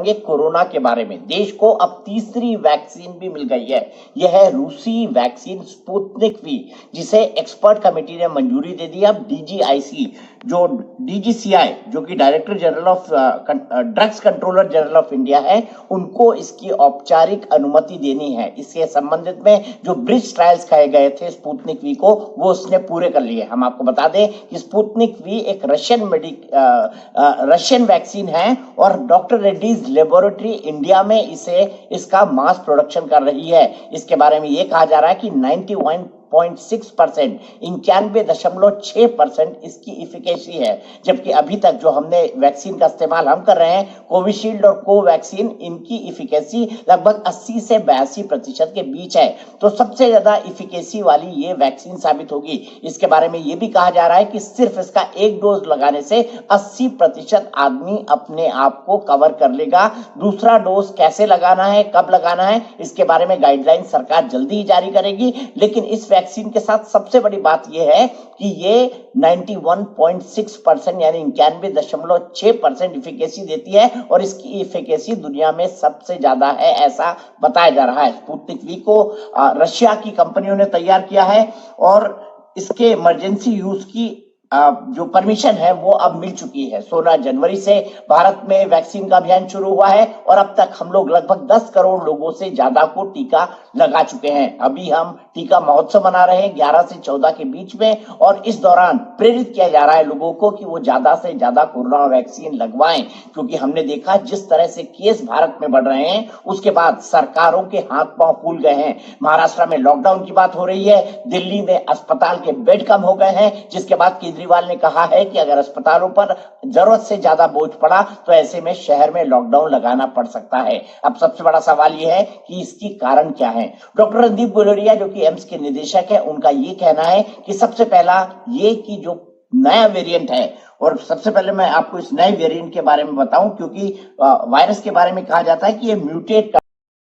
ये कोरोना के बारे में देश को अब तीसरी वैक्सीन भी मिल गई है। यह है रूसी वैक्सीन स्पुतनिक वी, जिसे एक्सपर्ट कमेटी ने मंजूरी दे दी। अब डीजीआईसी जो डीजीसीआई जो कि director general of drugs controller general of India है, उनको इसकी औपचारिक अनुमति देनी है। इसके संबंधित में जो ब्रिज ट्रायल्स कहे गए थे स्पुतनिक वी को, वो उसने पूरे कर लिए। हम आपको बता दें कि स्पुतनिक वी एक रशियन वैक्सीन है और डॉक्टर रेड्डीज लेबोरेटरी इंडिया में इसका मास प्रोडक्शन कर रही है। इसके बारे में यह कहा जा रहा है कि 91.6%, 91.6% इसकी इफिकेसी है। जबकि अभी तक जो हमने वैक्सीन का इस्तेमाल हम कर रहे हैं, कोविशील्ड और कोवैक्सीन, इनकी इफिकेसी लगभग 80 से 82% के बीच है। तो सबसे ज्यादा इफिकेसी वाली ये वैक्सीन साबित होगी। इसके बारे में यह भी कहा जा रहा है कि सिर्फ इसका एक डोज लगाने से 80% आदमी अपने आप को कवर कर लेगा। दूसरा डोज कैसे लगाना है, कब लगाना है, इसके बारे में गाइडलाइन सरकार जल्दी ही जारी करेगी। लेकिन इस वैक्सीन के साथ सबसे बड़ी बात यह है कि ये 91.6% यानी 91.6% इफिकेसी देती है और इसकी इफिकेसी दुनिया में सबसे ज्यादा है, ऐसा बताया जा रहा है। स्पुतनिक वी को रशिया की कंपनियों ने तैयार किया है और इसके इमरजेंसी यूज की जो परमिशन है वो अब मिल चुकी है। 16 जनवरी से भारत में वैक्सीन का अभियान शुरू हुआ है और अब तक हम लोग लगभग 10 करोड़ लोगों से ज्यादा को टीका लगा चुके हैं। अभी हम टीका महोत्सव मना रहे हैं 11 से 14 के बीच में, और इस दौरान प्रेरित किया जा रहा है लोगों को कि वो ज्यादा से ज्यादा कोरोना वैक्सीन लगवाएं, क्योंकि हमने देखा जिस तरह से केस भारत में बढ़ रहे हैं, उसके बाद सरकारों के हाथ पांव फूल गए हैं। महाराष्ट्र में लॉकडाउन की बात हो रही है, दिल्ली में अस्पताल के बेड कम हो गए हैं, जिसके बाद केजरीवाल ने कहा है कि अगर अस्पतालों पर जरूरत से ज्यादा बोझ पड़ा तो ऐसे में शहर में लॉकडाउन लगाना पड़ सकता है। अब सबसे बड़ा सवाल यह है कि इसकी कारण क्या है। डॉक्टर रणदीप गुलेरिया जो कि एम्स के निदेशक है, उनका यह कहना है कि सबसे पहला ये कि जो नया वेरिएंट है, और सबसे पहले मैं आपको इस नए वेरिएंट के बारे में बताऊं, क्योंकि वायरस के बारे में कहा जाता है कि ये म्यूटेट